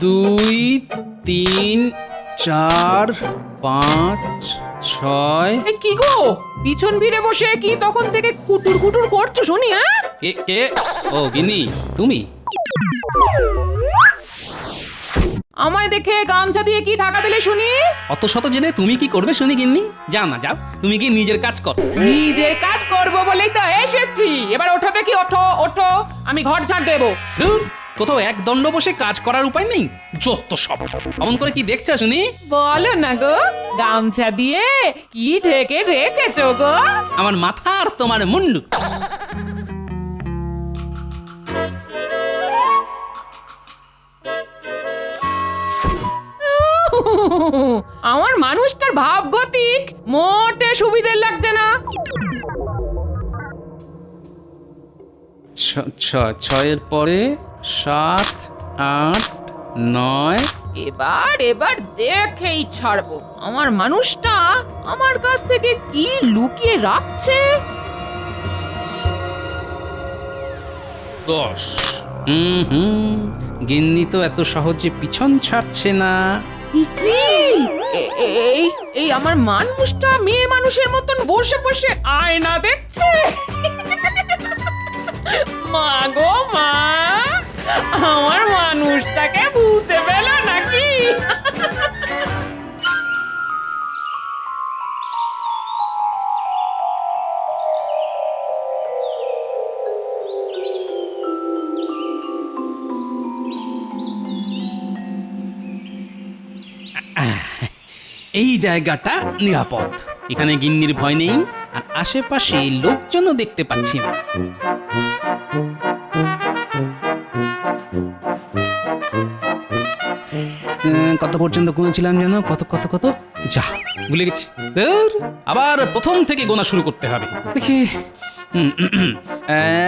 2 3 4 5 6। এ কি গো, পিছন ফিরে বসে কি তখন থেকে কুটুর কুটুর করছো শুনি? হ্যাঁ, কে? ও গিন্নি, তুমি? আমায় দেখে গামছা দিয়ে কি ঢাকা দিলে শুনি? অত শত জেনে তুমি কি করবে শুনি গিন্নি? যাও না, যাও, তুমি কি নিজের কাজ করো। নিজের কাজ করব বলেই তো এসেছি। এবার ওঠো দেখি, ওঠো ওঠো, আমি ঘর ঝাড় দেবো। ধুর, কোথাও এক দণ্ড বসে কাজ করার উপায় নেই? যত সব। অমন করে কি দেখছো শুনি? বলো না গো, গামছা দিয়ে কি ঢেকে রেখেছো গো? আমার মাথা আর তোমার মুন্ডু। আমার মানুষটার ভাবগতিক মোটে সুবিধে লাগছে না। ছয়ের পরে 7 8 9। এবার দেখেই ছাড়বো আমার মানুষটা আমার কাছ থেকে কি লুকিয়ে রাখছে। 10। গিন্নি তো এত সহজে পিছন ছাড়ছে না। এই আমার মানুষটা মেয়ে মানুষের মতন বসে বসে আয়না দেখছে। মা গো মা, আমার মানুষটাকে ভূতে পেল নাকি? এই জায়গাটা নিরাপদ। এখানে গিন্নির ভয় নেই, আর আশেপাশে লোকজনও দেখতে পাচ্ছি না। কত পর্যন্ত গুনেছিলাম যেন? কত কত কত, যা ভুলে গেছি। ধুর, আবার প্রথম থেকে গোনা শুরু করতে হবে। দেখি,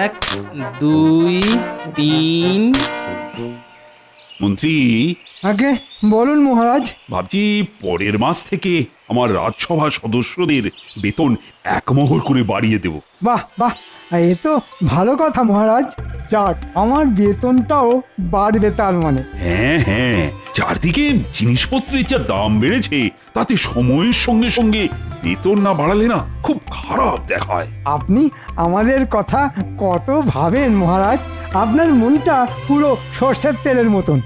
1 2 3। মন্ত্রী, আগে বলুন মহারাজ। ভাবছি পরের মাস থেকে আমার রাজসভা সদস্যদের বেতন 1 মোহর করে বাড়িয়ে দেব। বাহ বাহ, এ তো ভালো কথা মহারাজ। যাক, আমার বেতনটাও বাড়বে তার মানে। হ্যাঁ হ্যাঁ, চারদিকে জিনিসপত্রের যা দাম বেড়েছে, তাতে সময়ের সঙ্গে সঙ্গে বেতন না বাড়ালে না খুব খারাপ দেখায়। আপনি আমাদের কথা কত ভাবেন মহারাজ। আপনার মনটা পুরো সর্ষের তেলের মতন।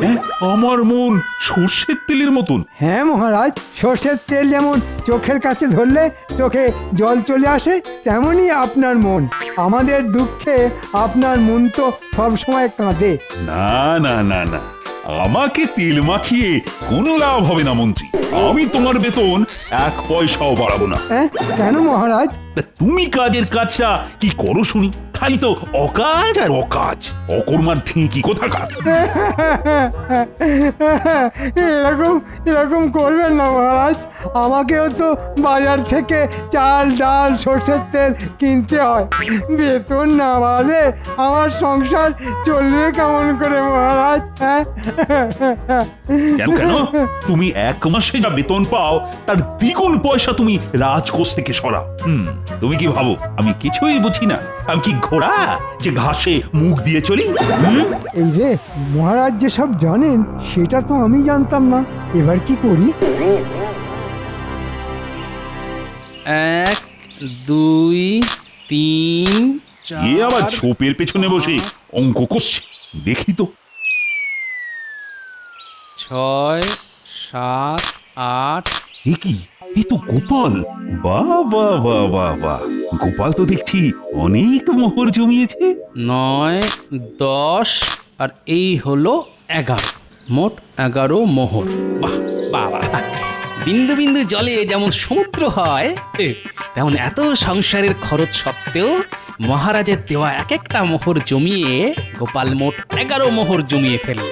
হ্যাঁ, আমার মন সর্ষের তেলের মতন। হ্যাঁ মহারাজ, সর্ষের তেল যেমন চোখের কাছে ধরলে চোখে জল চলে আসে, তেমনই আপনার মন। আমাদের দুঃখে আপনার মন তো সবসময় কাঁদে। না না না না, আমাকে তেল মাখিয়ে কোনো লাভ হবে না মন্ত্রী। আমি তোমার বেতন 1 পয়সাও বাড়াবো না। হ্যাঁ, কেন মহারাজ? তা তুমি কাজের কাজটা কি করো শুনি? খালি তো অকাজ আর অকাজ, অকর্মার ঠিকই কোথাকার। এরকম এরকম করবেন না মহারাজ। আমাকেও তো বাজার থেকে চাল ডাল সর্ষের তেল কিনতে হয়। বেতন না বাড়ালে আমার সংসার চলবে কেমন করে মহারাজ? কেন কেন, তুমি 1 মাসে যা বেতন পাও তার দ্বিগুণ পয়সা তুমি রাজকোষ থেকে সরাও। তুমি কি ভাবো আমি কিছুই বুঝি না? আমি কি ঘোড়া যে ঘাসে মুখ দিয়ে চলি? এই যে মহারাজ যে সব জানেন সেটা তো আমি জানতাম না। এবার কি করি? 1 2 3 এ আবার 4। ছোপের পেছনে বসে অঙ্ক করছে, দেখি তো। 6 7 8। এ কি, এ তো গোপাল। বাহ বাহ বাহ বাহ বাহ, গোপাল তো দেখছি অনেক মোহর জমিয়েছে। 9 10 আর এই হলো 11, মোট 11 মোহর। বাহ বাবা, বিন্দু বিন্দু জলে যেমন সমুদ্র হয়, তেমন এত সংসারের খরচ সত্ত্বেও মহারাজের দেওয়া এক একটা মোহর জমিয়ে গোপাল মোট 11 মোহর জমিয়ে ফেলল।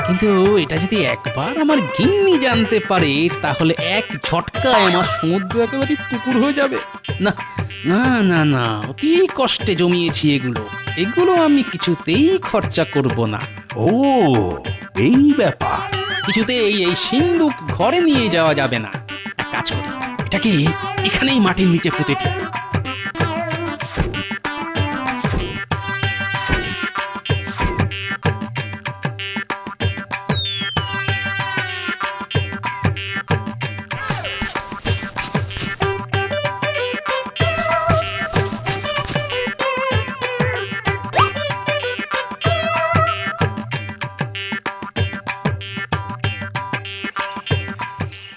কিন্তু এটা যদি একবার আমার গিন্নি জানতে পারে, তাহলে এক ঝটকায় আমার সমুদ্র একেবারে পুকুর হয়ে যাবে। না না না না, অতি কষ্টে জমিয়েছি এগুলো আমি কিছুতেই খরচা করব না। ও, এই ব্যাপার। কিছুতেই এই সিন্দুক ঘরে নিয়ে যাওয়া যাবে না। এক কাজ করি, এটাকে এখানেই মাটির নিচে পুঁতে দিই।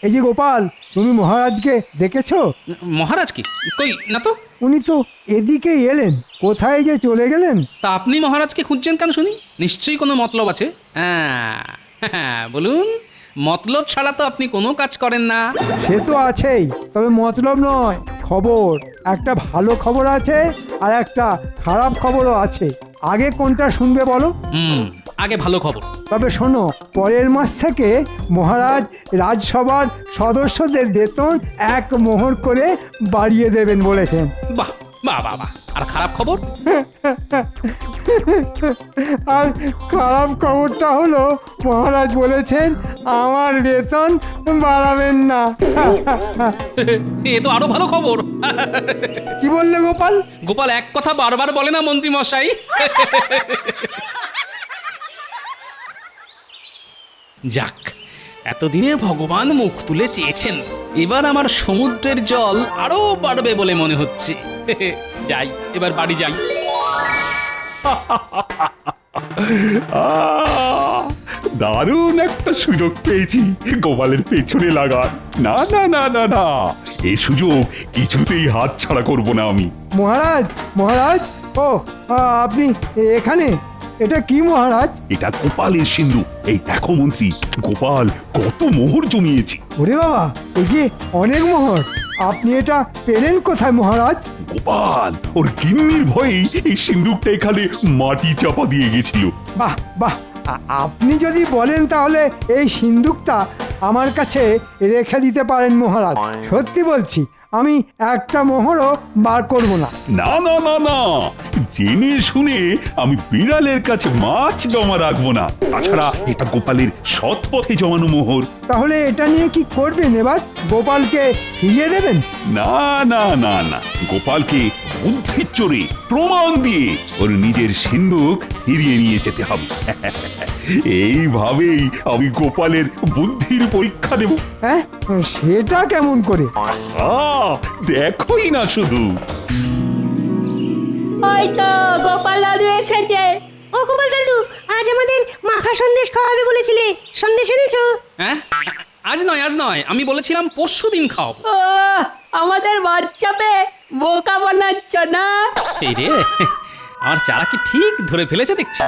এই যে গোপাল, তুমি মহারাজকে দেখেছো? মহারাজ কি কই না তো। উনি তো এদিকেই এলেন, কোথায় যে চলে গেলেন। তা আপনি মহারাজকে খুঁজছেন কেন শুনি? নিশ্চয়ই কোনো মতলব আছে। বলুন, মতলব ছাড়া তো আপনি কোনো কাজ করেন না। সে তো আছেই, তবে মতলব নয়, খবর। একটা ভালো খবর আছে আর একটা খারাপ খবরও আছে। আগে কোনটা শুনবে বলো? আগে ভালো খবর। তবে শোনো, পরের মাস থেকে মহারাজ রাজসভার সদস্যদের বেতন 1 মোহর করে বাড়িয়ে দেবেন বলেছেন। বাহ বাহ বাহ বাহ। আর খারাপ খবর? আর খারাপ খবরটা হলো মহারাজ বলেছেন আমার বেতন বাড়াবেন না। এ তো আরো ভালো খবর। কি বললে গোপাল? গোপাল এক কথা বারবার বলে না মন্ত্রী মশাই। যাক, এতদিনে ভগবান মুখ তুলে চেয়েছেন, এবার আমার সমুদ্রের জল আরো বাড়বে বলে মনে হচ্ছে। যাই, এবার বাড়ি যাই। দারুণ একটা সুযোগ পেয়েছি গোপালের পেছনে লাগার। না না না না না, এই সুযোগ কিছুতেই হাত ছাড়া করব না আমি। মহারাজ, মহারাজ, ও আপনি এখানে? এটা কি মহারাজ? এটা গোপালের সিন্ধু। এই দেখো মন্ত্রী, গোপাল কত মোহর জমিয়েছে। ওরে বাবা, এই যে অনেক মোহর। আপনি এটা পেলেন কোথায় মহারাজ? গোপাল ওর গিন্নির ভয়েই এই সিন্ধুকটা এখানে মাটি চাপা দিয়ে গেছিল। বাহ বাহ, আপনি যদি বলেন তাহলে এই সিন্দুকটা আমার কাছে রেখে দিতে পারেন মহারাজ। সত্যি বলছি, আমি একটা মোহরও বার করব না। না না না না, জেনে শুনে আমি বিড়ালের কাছে মাছ জমা রাখবো না। তাছাড়া এটা গোপালের সৎ পথে জমানো মোহর। তাহলে এটা নিয়ে কি করবেন এবার? গোপালকে ফিরিয়ে দেবেন? না না না না, গোপালকে বুদ্ধির চোরে প্রমাণ দিয়ে ওর নিজের সিন্ধুক ফিরিয়ে নিয়ে যেতে হবে। এইভাবেই আমি গোপালের বুদ্ধির পরীক্ষা দেব। হ্যাঁ, সেটা কেমন করে? দেখোই না শুধু। ওই তো গোপাল দাদু এসেছে। ও গোপাল দাদু, আজ আমাদের মাখা সন্দেশ খাওয়াবে বলেছিলে, সন্দেশ এনেছো? হ্যাঁ, আজ নয় আজ নয়, আমি বলেছিলাম পরশু দিন খাওয়াবো। ও আমাদের বাচ্চা পেয়ে বোকা বানাচ্ছ না? এই রে, আমার চারা কি ঠিক ধরে ফেলেছে দেখছি।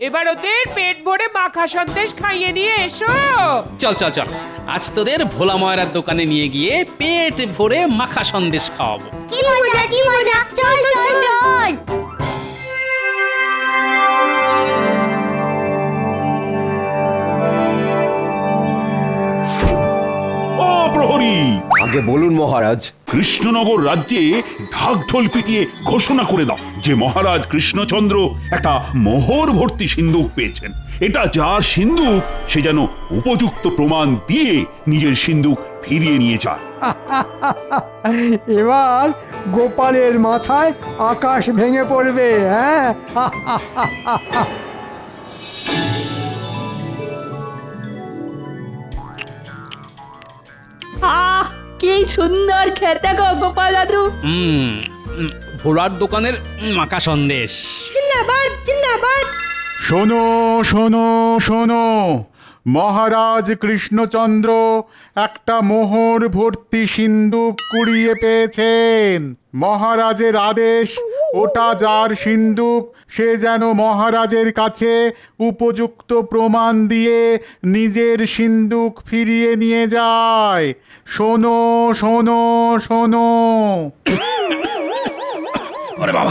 এবার ওদের পেট ভরে মাখা সন্দেশ খাইয়ে নিয়ে এসো। চল চল চল, আজ তোদের ভোলা ময়রার দোকানে নিয়ে গিয়ে পেট ভরে মাখা সন্দেশ খাওয়াবো। কি মজা কি মজা, চল চল চল। ও প্রহরী, আগে বলুন মহারাজ। কৃষ্ণনগর রাজ্যে ঢাকঢোল পিটিয়ে ঘোষণা করে দাও যে মহারাজ কৃষ্ণচন্দ্র একটা মোহর ভর্তি সিন্ধুক পেয়েছেন। এটা যার সিন্ধুক সে যেন উপযুক্ত প্রমাণ দিয়ে নিজের সিন্ধুক ফিরিয়ে নিয়ে যায়। এবার গোপালের মাথায় আকাশ ভেঙে পড়বে। হ্যাঁ, আহ কি সুন্দর খেতে গো গোপাল দাদু। ভোলার দোকানের মাখা সন্দেশ। জিন্দাবাদ জিন্দাবাদ। শোনো শোনো শোনো, মহারাজ কৃষ্ণচন্দ্র একটা মোহর ভর্তি সিন্ধুক কুড়িয়ে পেয়েছেন। মহারাজের আদেশ, ওটা যার সিন্ধুক সে যেন মহারাজের কাছে উপযুক্ত প্রমাণ দিয়ে নিজের সিন্ধুক ফিরিয়ে নিয়ে যায়। শোনো শোনো শোনো।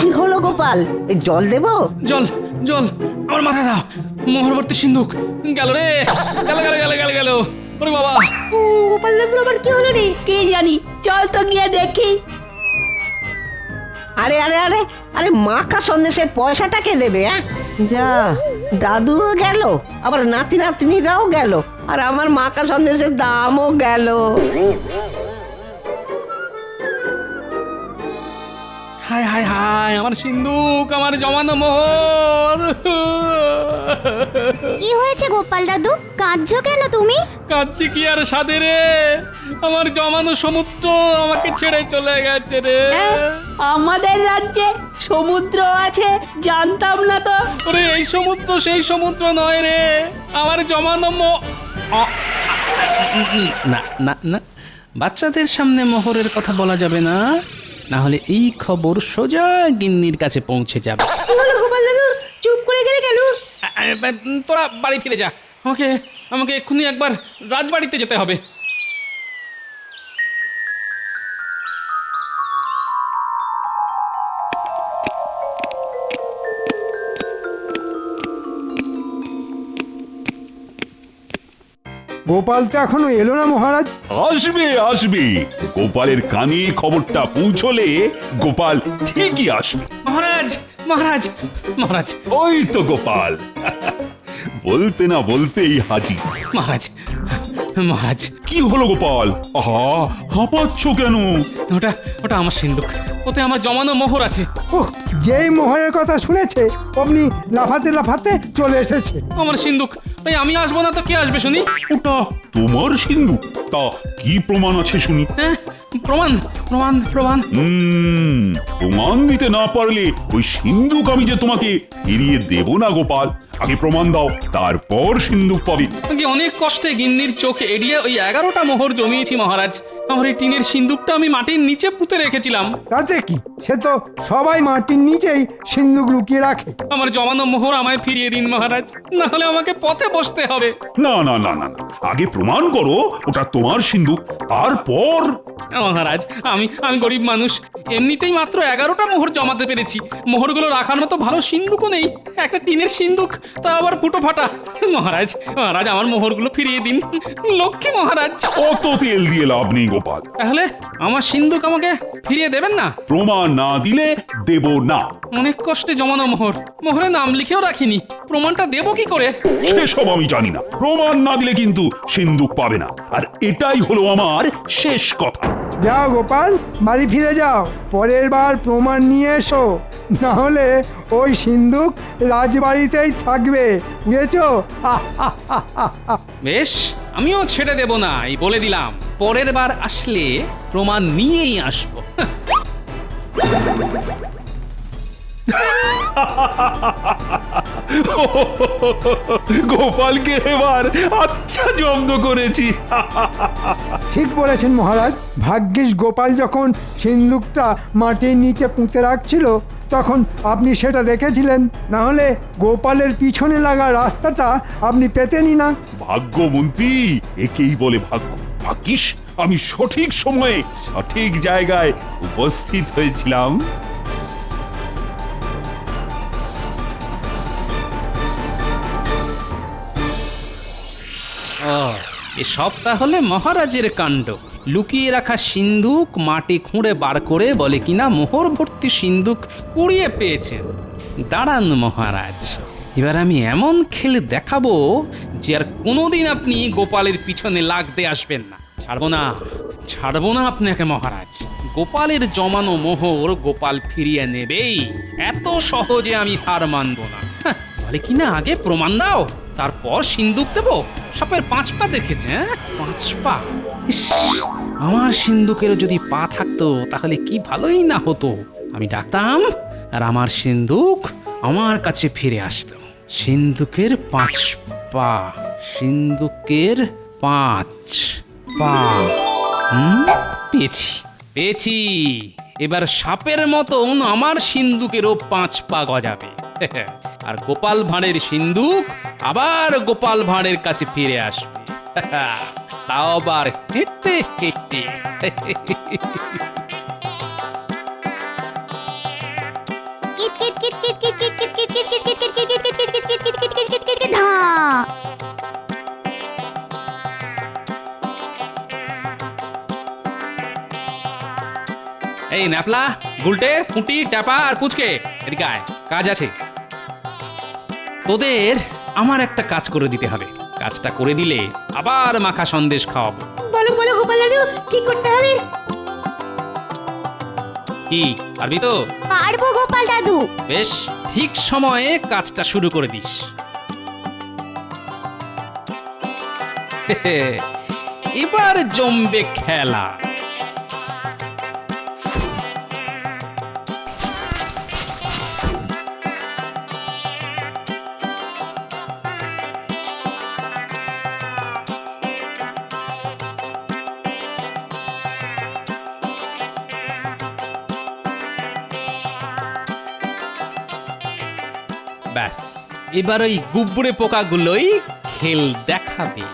কি হলো গোপাল, এই জল দেবো? জল জল আমার মাথায় দাও। মোহরবর্তী সিন্ধুক গেল রে, গেল গেল গেল গেল গেল। ওরে বাবা, গোপাল দাদুর আবার কি হলো রে? কে জানি, চল তো গিয়ে দেখি। আরে আরে আরে আরে, মাখা সন্দেশের পয়সাটা কে দেবে? যা, দাদুও গেল, আবার নাতি নাতনিরাও গেল, আর আমার মাখা সন্দেশের দামও গেল। হায় হায় হায়, আমার সিন্ধুক, আমার জমানো মোহর। কি হয়েছে গোপাল দাদু, কাঁদছো কেন তুমি? কাঁদছি কি আর সাধে রে, আমার জমানো সমুদ্র আমাকে ছেড়ে চলে গেছে রে। আমাদের রাজ্যে সমুদ্র আছে, জানতাম না তো। ওরে এই সমুদ্র সেই সমুদ্র নয় রে, আমার জমানো না না না, বাচ্চাদের সামনে মোহরের কথা বলা যাবে না, না হলে এই খবর সোজা গিন্নির কাছে পৌঁছে যাবে। কি হলো গোপাল দাদু, চুপ করে গেলে কেন? তোরা বাড়ি ফিরে যা, আমাকে আমাকে এক্ষুনি একবার রাজবাড়িতে যেতে হবে। গোপাল তো এখনো এলো না মহারাজ। আসবে আসবে, গোপালের কানে খবরটা পৌঁছলে গোপাল ঠিকই আসবে। মহারাজ মহারাজ মহারাজ ওই তো গোপাল, বলতে না বলতেই হাজির। মহারাজ মহারাজ, কি হলো গোপাল? আহা, হাঁপাচ্ছ কেন? ওটা ওটা আমার সিন্ধুক, ওতে আমার জমানো মোহর আছে। ওহ, যেই মোহরের কথা শুনেছে অমনি লাফাতে লাফাতে চলে এসেছে। আমার সিন্ধুক, তাই আমি আসবো না তো কে আসবে শুনি? ওটা তোমার সিন্ধু? তা কি প্রমাণ আছে শুনি? হ্যাঁ, প্রমাণ প্রমাণ প্রমাণ। প্রমাণ দিতে না পারলে ওই সিন্ধুক আমি যে তোমাকে ফিরিয়ে দেব না গোপাল। আগে প্রমাণ দাও, তারপর সিন্ধুক পাবে। আগে অনেক কষ্টে গিন্নির চোখ এড়িয়ে ওই 11টা মোহর জমিয়েছি মহারাজ। আমার এই টিনের সিন্ধুকটা আমি মাটির নিচে পুঁতে রেখেছিলাম। তাতে কি, সে তো সবাই মাটির নিচেই সিন্ধুক লুকিয়ে রাখে। আমার জমানো মোহর আমায় ফিরিয়ে দিন মহারাজ, না হলে আমাকে পথে বসতে হবে। না না না না না, আগে প্রমাণ করো ওটা তোমার সিন্ধুক, তারপর। মহারাজ, আমি আমি গরিব মানুষ, এমনিতেই মাত্র 11টা মোহর জমাতে পেরেছি। মোহরগুলো রাখার মতো ভালো সিন্ধুকও নেই, একটা টিনের সিন্ধুক, তা আবার ফুটো ফাটা। মহারাজ মহারাজ, আমার মোহরগুলো ফিরিয়ে দিন, লক্ষ্মী মহারাজ। অত তেল দিয়ে লাভ নেই গোপাল, তাহলে আমার সিন্ধুক আমাকে ফিরিয়ে দেবেন না? প্রমাণ না দিলে দেব না। অনেক কষ্টে জমানো মোহর, মোহরে নাম লিখেও রাখিনি, প্রমাণটা দেবো কি করে? সেসব আমি জানি না, প্রমাণ না দিলে কিন্তু সিন্ধুক পাবে না, আর এটাই হলো আমার শেষ কথা। যাও গোপাল, বাড়ি ফিরে যাও, পরের বার প্রমাণ নিয়ে এসো, না হলে ওই সিন্ধুক রাজবাড়িতেই থাকবে, বুঝেছো? বেশ, আমিও ছেড়ে দেব না, এই বলে দিলাম। পরের বার আসলে প্রমাণ নিয়েই আসবো। গোপালকে এবার আচ্ছা জব্দ করেছি। ঠিক বলেছেন মহারাজ, ভাগ্যিস গোপাল যখন সিন্ধুকটা মাটির নিচে পুঁতে রাখছিল তখন আপনি সেটা দেখেছিলেন, না হলে গোপালের পিছনে লাগা রাস্তাটা আপনি পেতেনই না। ভাগ্য মন্ত্রী, একেই বলে ভাগ্য। ভাগ্যিস আমি সঠিক সময়ে সঠিক জায়গায় উপস্থিত হয়েছিলাম। এসব তাহলে মহারাজের কাণ্ড। লুকিয়ে রাখা সিন্ধুক মাটি খুঁড়ে বার করে বলে কিনা মোহর ভর্তি সিন্ধুক কুড়িয়ে পেয়েছেন। দাঁড়ান মহারাজ, এবার আমি এমন খেলে দেখাবো যে আর কোনোদিন আপনি গোপালের পিছনে লাগতে আসবেন না। ছাড়বো না আপনাকে মহারাজ। গোপালের জমানো মোহর গোপাল ফিরিয়ে নেবেই, এত সহজে আমি হার মানব না। বলে কিনা আগে প্রমাণ দাও, তারপর সিন্ধুক দেবো। সাপের 5 পা দেখেছে, 5 পা। ইস, আমার সিন্ধুকের যদি পা থাকতো তাহলে কি ভালোই না হতো। আমি ডাকতাম আর আমার সিন্ধুক আমার কাছে ফিরে আসতো। সিন্ধুকের 5 পা, সিন্ধুকের 5 পা। পেয়েছি। এবার সাপের মতন আমার সিন্ধুকেরও 5 পা গজাবে। আর গোপাল ভাঁড়ের সিন্ধুক আবার গোপাল ভাঁড়ের কাছে ফিরে আসবে, তাও আবার হেঁটে হেঁটে। এই ন্যাপলা, গুলটে, পুঁটি, ট্যাপা আর পুচকে, এদিকে আয়, কাজ আছে তোদের। আমার একটা কাজ করে দিতে হবে, কাজটা করে দিলে আবার মাখা সন্দেশ খাওয়াবো। বলো বলো গোপাল দাদু, কি করতে হবে? কি পারবি তো? পারবো গোপাল দাদু। বেশ, ঠিক সময়ে কাজটা শুরু করে দিস। এবার জমবে খেলা। ব্যাস এবার ওই গুবরে পোকাগুলোই খেল দেখাবে।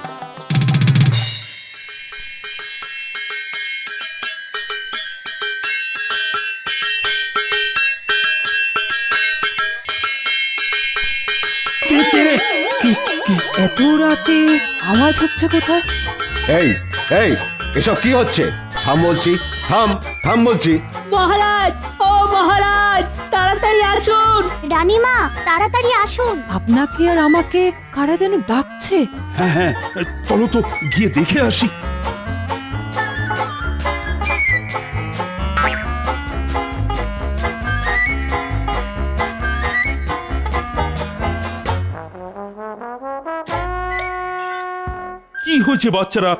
কে কে রে? এত রাতে আওয়াজ হচ্ছে কোথায়? এই এই এসব কি হচ্ছে? থাম বলছি, থাম থাম বলছি। মহারাজ, ও মহারাজ, তাড়াতাড়ি আসুন। রানীমা তাড়াতাড়ি আসুন। আপনাকে আর আমাকে কারা যেন ডাকছে। হ্যাঁ হ্যাঁ, চলো তো গিয়ে দেখে আসি। কি হয়েছে বাচ্চারা?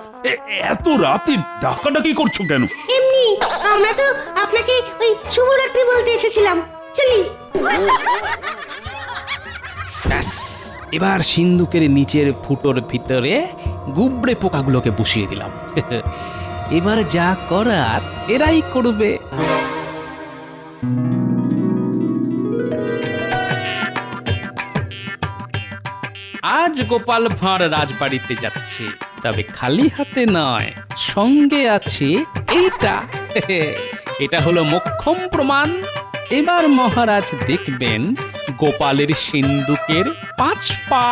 এত রাতে ডাকাডাকি করছো কেন? এমনি আমরা তো আপনাকে ওই শুভরাত্রি বলতে এসেছিলাম। চলি। ব্যাস এবার সিন্ধুকের নিচের ফুটোর ভিতরে গুবরে পোকাগুলোকে বসিয়ে দিলাম। এবার যা করার এরাই করবে। আজ গোপাল ভাঁড় রাজবাড়িতে যাচ্ছে, তবে খালি হাতে নয়, সঙ্গে আছে এইটা। এটা হলো মোক্ষম প্রমাণ। এবার মহারাজ দেখবেন গোপালের সিন্ধুকের 5 পা।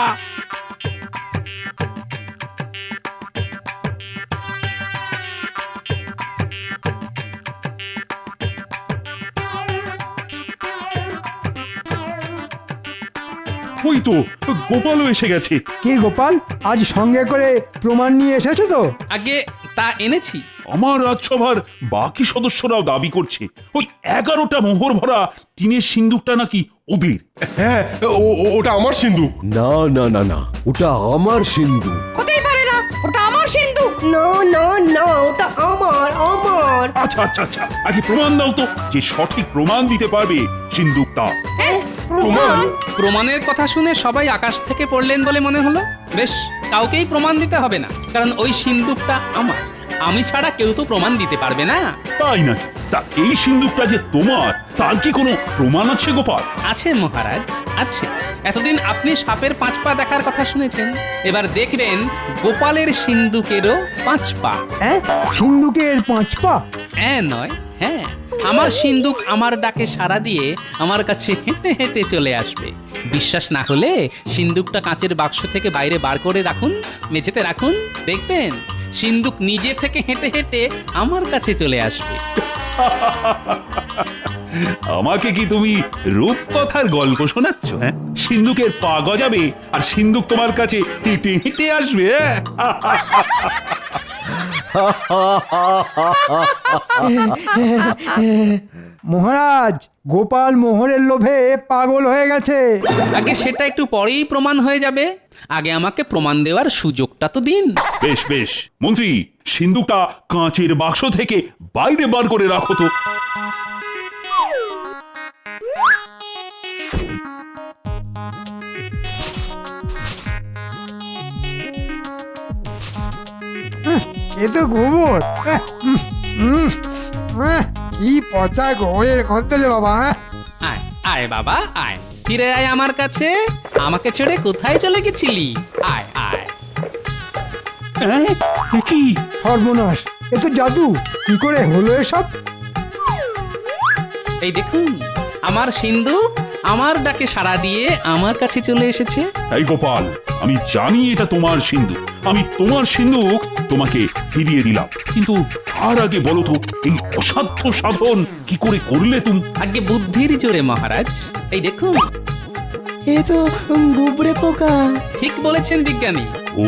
ওই তো গোপালও এসে গেছে। কি গোপাল, আজ সঙ্গে করে প্রমাণ নিয়ে এসেছো তো? আগে তা এনেছি। আমার রাজসভার বাকি সদস্যরাও দাবি করছে ওই 11টা মোহর ভরা টিনের সিন্দুকটা নাকি ওদের। হ্যাঁ, ওটা আমার সিন্ধুক। না না না না, ওটা আমার সিন্ধুক। হতেই পারে না, ওটা আমার সিন্ধুক। না না না, ওটা আমার আমার। আচ্ছা আচ্ছা আচ্ছা, আগে প্রমাণ দাও তো, যে সঠিক প্রমাণ দিতে পারবে সিন্দুকটা। প্রমাণ? প্রমাণের কথা শুনে সবাই আকাশ থেকে পড়লেন বলে মনে হলো। বেশ, কাউকেই প্রমাণ দিতে হবে না, কারণ ওই সিন্দুকটা আমার। আমি ছাড়া কেউ তো প্রমাণ দিতে পারবে না। তাই নাকি? তা এই সিন্দুকটা যে তোমার, তার কি কোনো প্রমাণ আছে গোপাল? আছে মহারাজ, আছে। এতদিন আপনি সাপের 5 পা দেখার কথা শুনেছেন, এবার দেখবেন গোপালের সিন্দুকেরও 5 পা। হ্যাঁ, সিন্ধুকের 5 পা? হ্যাঁ নয়, হ্যাঁ, আমার সিন্দুক আমার ডাকে সাড়া দিয়ে আমার কাছে হেঁটে হেঁটে চলে আসবে। বিশ্বাস না হলে সিন্দুকটা কাঁচের বাক্স থেকে বাইরে বার করে রাখুন, মেঝেতে রাখুন, দেখবেন সিন্দুক নিজে থেকে হেঁটে হেঁটে আমার কাছে চলে আসবে। আমাকে কি তুমি রূপকথার গল্প শোনাচ্ছ? হ্যাঁ, সিন্দুকের পা গজাবে আর সিন্দুক তোমার কাছে হেঁটে হেঁটে আসবে। মহারাজ, গোপাল মোহরের লোভে পাগল হয়ে গেছে। আগে সেটা একটু পরেই প্রমাণ হয়ে যাবে, আগে আমাকে প্রমাণ দেওয়ার সুযোগটা তো দিন। বেশ বেশ, মন্ত্রী সিন্দুকটা কাঁচের বাক্স থেকে বাইরে বার করে রাখো তো। এ তো গোবর। কি পচা গোবরের গন্ধ রে বাবা। আয় আয় বাবা আয়, ফিরে আয় আমার কাছে। আমাকে ছেড়ে কোথায় চলে গেছিলি? আয় আয়। হ্যাঁ, এ কি? সর্বনাশ, এ তো জাদু। কি করে হলো এসব? এই দেখুন, আমার সিন্ধুক আমার ডাকে সাড়া দিয়ে আমার কাছে চলে এসেছে। এই গোপাল, আমি জানি এটা তোমার সিন্ধুক, আমি তোমার সিন্ধুক তোমাকে ফিরিয়ে দিলাম, কিন্তু তার আগে বলো তো এই অসাধ্য সাধন কি করে করলে তুমি? আগে বুদ্ধির জোরে মহারাজ। এই দেখুন, এ তো গুবরে পোকা। ঠিক বলেছেন বিজ্ঞানী। ও,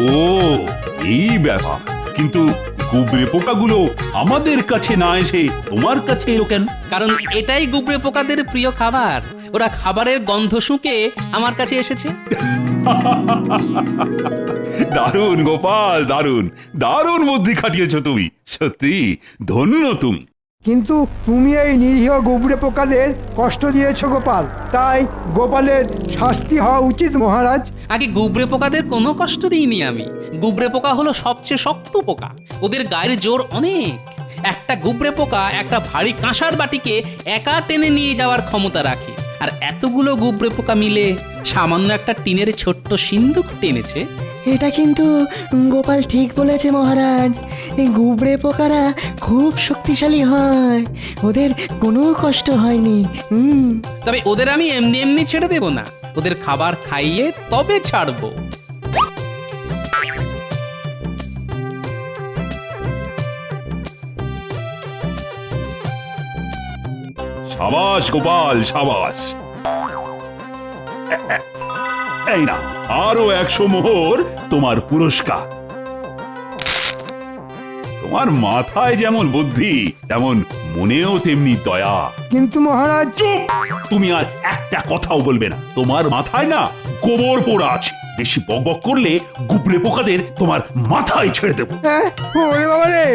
এই ব্যাপার। কিন্তু গুবরে পোকাগুলো আমাদের কাছে না এসে তোমার কাছে এলো কেন? কারণ এটাই গুবরে পোকাদের প্রিয় খাবার। ওরা খাবারের গন্ধ শুঁকে আমার কাছে এসেছে। দারুণ গোপাল, দারুণ দারুণ বুদ্ধি খাটিয়েছো তুমি, সত্যি ধন্য তুমি। কিন্তু তুমি এই নিরীহ গুবরে পোকাদের কষ্ট দিয়েছো গোপাল, তাই গোপালের শাস্তি হওয়া উচিত মহারাজ। আগে গুবরে পোকাদের কোনো কষ্ট দিইনি আমি। গুবরে পোকা হলো সবচেয়ে শক্ত পোকা, ওদের গায়ের জোর অনেক। একটা গুবরে পোকা একটা ভারী কাঁসার বাটিকে একা টেনে নিয়ে যাওয়ার ক্ষমতা রাখে, আর এতগুলো গুবরে পোকা মিলে সামান্য একটা টিনের ছোট্ট সিন্দুক টেনেছে। এটা কিন্তু গোপাল ঠিক বলেছে মহারাজ। এই গুবরে পোকারা খুব শক্তিশালী হয়, ওদের কোনো কষ্ট হয়নি। তবে ওদের আমি এমনি এমনি ছেড়ে দেব না, ওদের খাবার খাইয়ে তবে ছাড়বো। সাবাস গোপাল, সাবাস। এই না, আরো 100 মোহর তোমার পুরস্কার। তোমার মাথায় যেমন বুদ্ধি, তেমন মনেও তেমনি দয়া। কিন্তু মহারাজ, চুপ! তুমি আর একটা কথাও বলবে না। তোমার মাথায় না গোবর পোড়া আছে, বেশি বকবক করলে গুবরে পোকাদের তোমার মাথায় ছেড়ে দেবো। ওরে বাবা রে!